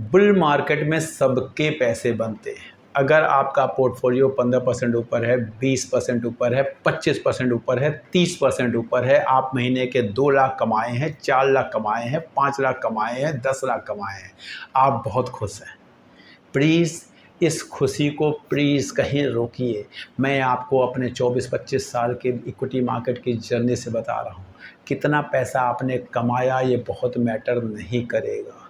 Bull market में सबके पैसे बनते हैं। अगर आपका पोर्टफोलियो 15% ऊपर है, 20% ऊपर है, 25% ऊपर है, 30% ऊपर है, आप महीने के 2 लाख कमाए हैं, 4 लाख कमाए हैं, 5 लाख कमाए हैं, 10 लाख कमाए हैं, आप बहुत खुश हैं। प्लीज़ इस खुशी को प्लीज़ कहीं रोकिए। मैं आपको अपने 24-25 साल के इक्विटी मार्केट की जर्नी से बता रहा हूँ। कितना पैसा आपने कमाया ये बहुत मैटर नहीं करेगा,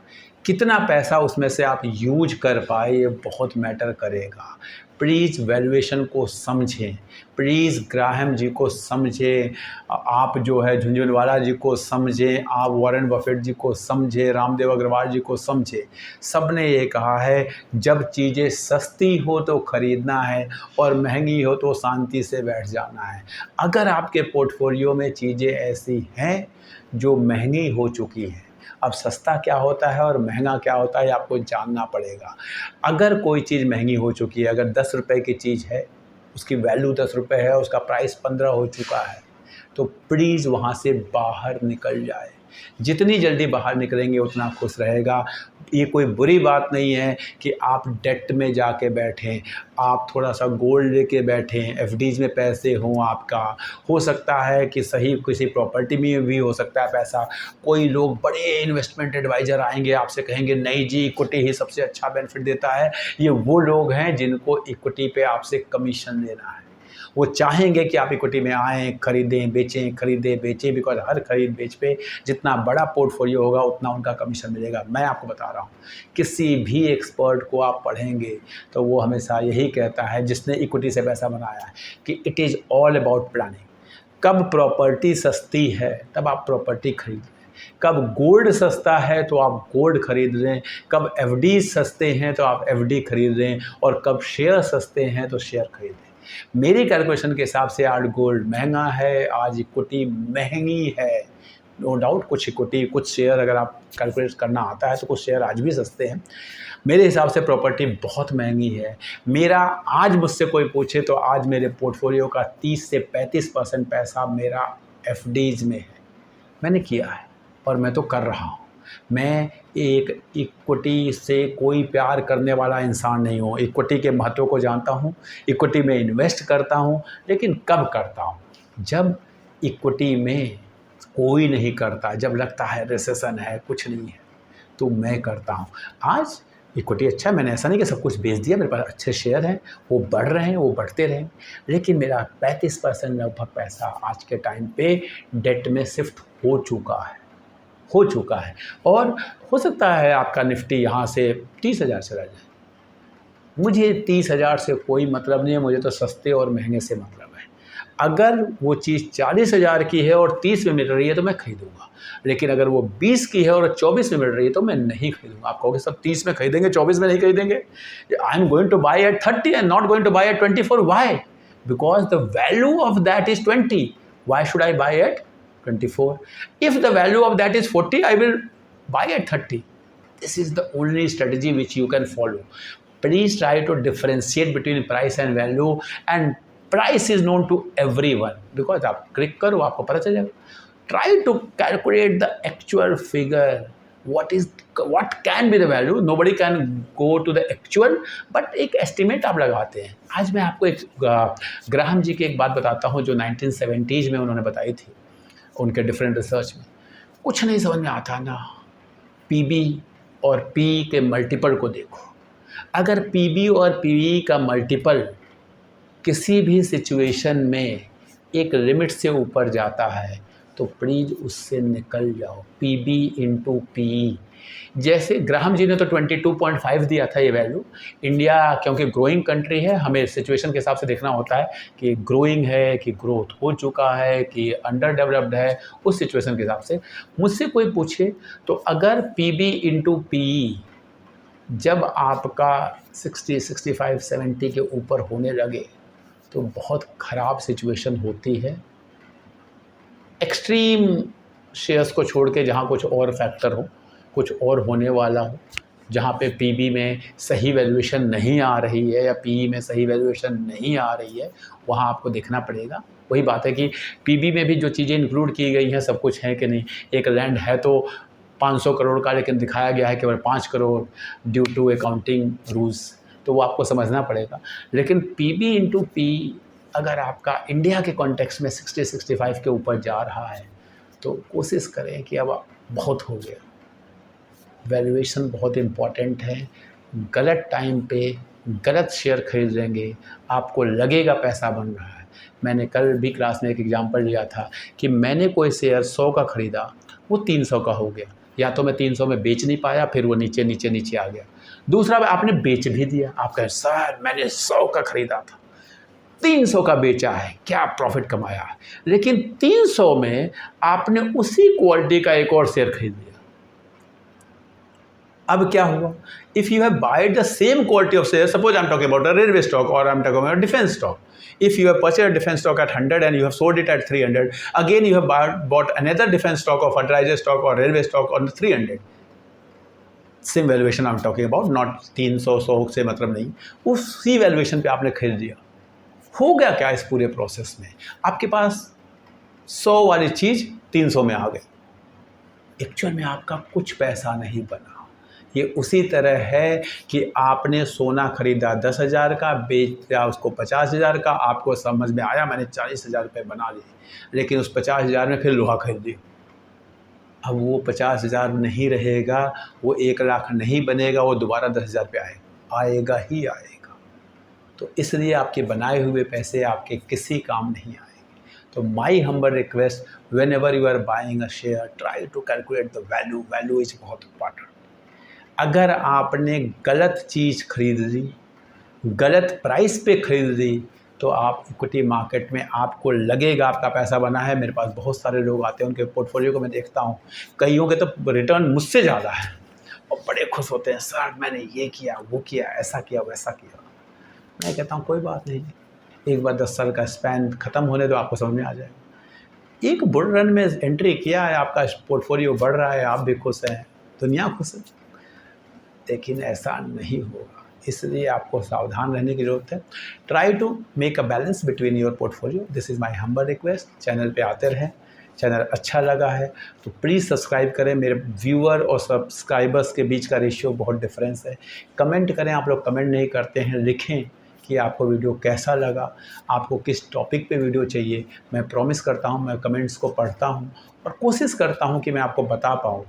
कितना पैसा उसमें से आप यूज कर पाए ये बहुत मैटर करेगा। प्लीज़ वैल्यूएशन को समझें, प्लीज़ ग्राहम जी को समझें, आप जो है झुनझुनवाला जी को समझें, आप वॉरेन बफेट जी को समझें, रामदेव अग्रवाल जी को समझें। सब ने ये कहा है जब चीज़ें सस्ती हो तो ख़रीदना है और महंगी हो तो शांति से बैठ जाना है। अगर आपके पोर्टफोलियो में चीज़ें ऐसी हैं जो महंगी हो चुकी हैं, अब सस्ता क्या होता है और महंगा क्या होता है आपको जानना पड़ेगा। अगर कोई चीज़ महंगी हो चुकी है, अगर 10 रुपए की चीज़ है, उसकी वैल्यू 10 रुपए है, उसका प्राइस 15 हो चुका है, तो प्लीज़ वहाँ से बाहर निकल जाए। जितनी जल्दी बाहर निकलेंगे उतना खुश रहेगा। ये कोई बुरी बात नहीं है कि आप डेट में जाके बैठें, आप थोड़ा सा गोल्ड लेके बैठें, एफडीज़ में पैसे हों आपका, हो सकता है कि सही किसी प्रॉपर्टी में भी हो सकता है पैसा। कोई लोग बड़े इन्वेस्टमेंट एडवाइज़र आएंगे आपसे कहेंगे नहीं जी इक्विटी ही सबसे अच्छा बेनिफिट देता है। ये वो लोग हैं जिनको इक्विटी पे आपसे कमीशन लेना है। वो चाहेंगे कि आप इक्विटी में आएँ, खरीदें, बेचें, खरीदें, बेचें, बिकॉज़ हर खरीद बेच पे जितना बड़ा पोर्टफोलियो होगा उतना उनका कमीशन मिलेगा। मैं आपको बता रहा हूँ, किसी भी एक्सपर्ट को आप पढ़ेंगे तो वो हमेशा यही कहता है जिसने इक्विटी से पैसा बनाया है कि it is all about planning. कब प्रॉपर्टी सस्ती है तब आप प्रॉपर्टी खरीद लें, कब गोल्ड सस्ता है तो आप गोल्ड खरीद लें, कब एफडी सस्ते हैं तो आप एफडी खरीद लें, और कब शेयर सस्ते हैं तो शेयर खरीद लें। मेरी कैलकुलेशन के हिसाब से आज गोल्ड महंगा है, आज इक्विटी महंगी है। नो डाउट कुछ इक्विटी, कुछ शेयर अगर आप कैलकुलेट करना आता है तो कुछ शेयर आज भी सस्ते हैं। मेरे हिसाब से प्रॉपर्टी बहुत महंगी है। मेरा आज मुझसे कोई पूछे तो आज मेरे पोर्टफोलियो का 30 से 35% पैसा मेरा एफडीज़ में है। मैंने किया है और मैं तो कर रहा हूँ। मैं एक इक्विटी से कोई प्यार करने वाला इंसान नहीं हूँ। इक्विटी के महत्व को जानता हूँ, इक्विटी में इन्वेस्ट करता हूँ, लेकिन कब करता हूँ? जब इक्विटी में कोई नहीं करता, जब लगता है रिसेशन है, कुछ नहीं है, तो मैं करता हूँ। आज इक्विटी अच्छा है, मैंने ऐसा नहीं कि सब कुछ बेच दिया, मेरे पास अच्छे शेयर हैं, वो बढ़ रहे हैं, वो बढ़ते रहें, लेकिन मेरा 35% लगभग पैसा आज के टाइम पे डेट में शिफ्ट हो चुका है। और हो सकता है आपका निफ्टी यहाँ से 30,000 चला जाए। मुझे 30,000 से कोई मतलब नहीं है, मुझे तो सस्ते और महंगे से मतलब है। अगर वो चीज़ 40,000 की है और 30 में मिल रही है तो मैं खरीदूंगा, लेकिन अगर वो 20 की है और 24 में मिल रही है तो मैं नहीं खरीदूंगा। आप कहोगे सब 30 में खरीदेंगे, 24 में नहीं खरीदेंगे? I am going to buy at 30 and not going to buy at 24। Why? Because the value of that is 20। Why should I buy at 24? If the value of that is 40, I will buy at 30. This is the only strategy which you can follow. Please try to differentiate between price and value, and price is known to everyone because आप click करो आपको पता चल जाएगा. Try to calculate the actual figure. What can be the value? Nobody can go to the actual, but एक estimate आप लगाते हैं. आज मैं आपको एक ग्राहम जी की एक बात बताता हूँ जो 1970s में उन्होंने बताई थी उनके डिफरेंट रिसर्च में। कुछ नहीं समझ में आता ना, पीबी और पी के मल्टीपल को देखो। अगर पीबी और पीई का मल्टीपल किसी भी सिचुएशन में एक लिमिट से ऊपर जाता है तो प्लीज़ उससे निकल जाओ। पीबी इंटू पीई, जैसे ग्राहम जी ने तो 22.5 दिया था ये वैल्यू। इंडिया क्योंकि ग्रोइंग कंट्री है, हमें सिचुएशन के हिसाब से देखना होता है कि ग्रोइंग है कि ग्रोथ हो चुका है कि अंडर डेवलप्ड है, उस सिचुएशन के हिसाब से मुझसे कोई पूछे तो अगर पीबी इंटू पीई जब आपका 60, 65, 70 के ऊपर होने लगे तो बहुत ख़राब सिचुएशन होती है। एक्सट्रीम शेयर्स को छोड़ के जहाँ कुछ और फैक्टर हो, कुछ और होने वाला हो, जहाँ पे पीबी में सही वैल्यूएशन नहीं आ रही है या पीई में सही वैल्यूएशन नहीं आ रही है, वहाँ आपको देखना पड़ेगा। वही बात है कि पीबी में भी जो चीज़ें इंक्लूड की गई हैं सब कुछ है कि नहीं। एक लैंड है तो 500 करोड़ का, लेकिन दिखाया गया है केवल 5 crore due to accounting rules, तो वो आपको समझना पड़ेगा। लेकिन पीबी इंटू पी अगर आपका इंडिया के कॉन्टेक्स्ट में 60-65 के ऊपर जा रहा है तो कोशिश करें कि अब बहुत हो गया। वैल्यूएशन बहुत इम्पॉर्टेंट है। गलत टाइम पे गलत शेयर खरीद लेंगे, आपको लगेगा पैसा बन रहा है। मैंने कल भी क्लास में एक एग्जांपल लिया था कि मैंने कोई शेयर 100 का ख़रीदा, वो 300 का हो गया। या तो मैं 300 में बेच नहीं पाया, फिर वो नीचे नीचे नीचे आ गया। दूसरा आपने बेच भी दिया, आप कहें सर मैंने 100 का ख़रीदा था, 300 का बेचा है, क्या प्रॉफिट कमाया है। लेकिन 300 में आपने उसी क्वालिटी का एक और शेयर खरीद लिया। अब क्या हुआ? If you have buyed the same quality of share, suppose I am talking about a railway stock और I am talking about defence stock. If you have purchased a defense stock at 100 and you have sold it at 300, again you have bought another defense stock or fertilizer stock or railway stock on 300. Same valuation I am talking about, not 300 100 से मतलब नहीं, उसी valuation पे आपने खरीद लिया। हो गया क्या इस पूरे प्रोसेस में? आपके पास 100 वाली चीज़ 300 में आ गई। एक्चुअल में आपका कुछ पैसा नहीं बना। ये उसी तरह है कि आपने सोना खरीदा 10,000 का, बेच दिया उसको 50,000 का, आपको समझ में आया मैंने 40,000 रुपये बना लिए, लेकिन उस 50,000 में फिर लोहा खरीद लिया। अब वो 50,000 नहीं रहेगा, वो 1,00,000 नहीं बनेगा, वो दोबारा 10,000 पे आएगा ही आएगा। तो इसलिए आपके बनाए हुए पैसे आपके किसी काम नहीं आएंगे। तो my humble request, whenever you are buying a share, try to calculate the value. Value is बहुत इंपॉर्टेंट। अगर आपने गलत चीज़ खरीद ली, गलत प्राइस पे खरीद ली, तो आप इक्विटी मार्केट में आपको लगेगा आपका पैसा बना है। मेरे पास बहुत सारे लोग आते हैं, उनके पोर्टफोलियो को मैं देखता हूँ, कईयों के तो रिटर्न मुझसे ज़्यादा है और बड़े खुश होते हैं, सर मैंने ये किया, वो किया, ऐसा किया, वैसा किया। मैं कहता हूँ कोई बात नहीं, एक बार 10 साल का स्पैन ख़त्म होने दो, आपको समझ में आ जाएगा। एक बुल रन में एंट्री किया है, आपका पोर्टफोलियो बढ़ रहा है, आप भी खुश हैं, दुनिया खुश है। लेकिन ऐसा नहीं होगा, इसलिए आपको सावधान रहने की ज़रूरत है। Try to make a balance between your portfolio, this is my humble request. Channel पे आते रहें। चैनल अच्छा लगा है तो प्लीज़ सब्सक्राइब करें। मेरे व्यूअर और सब्सक्राइबर्स के बीच का रेशियो बहुत डिफरेंस है। कमेंट करें, आप लोग कमेंट नहीं करते हैं, लिखें कि आपको वीडियो कैसा लगा, आपको किस टॉपिक पे वीडियो चाहिए। मैं प्रॉमिस करता हूँ, मैं कमेंट्स को पढ़ता हूँ और कोशिश करता हूँ कि मैं आपको बता पाऊँ,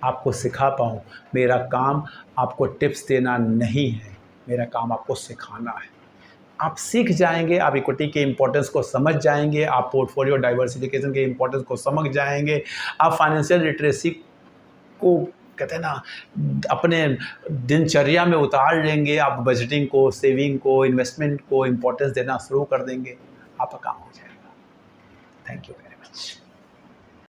आपको सिखा पाऊँ। मेरा काम आपको टिप्स देना नहीं है, मेरा काम आपको सिखाना है। आप सीख जाएंगे, आप इक्विटी के इम्पोर्टेंस को समझ जाएंगे, आप पोर्टफोलियो डाइवर्सिफिकेशन के इम्पोर्टेंस को समझ जाएंगे, आप फाइनेंशियल लिटरेसी को कहते हैं ना अपने दिनचर्या में उतार लेंगे, आप बजटिंग को, सेविंग को, इन्वेस्टमेंट को इम्पोर्टेंस देना शुरू कर देंगे, आपका काम हो जाएगा। Thank you very much.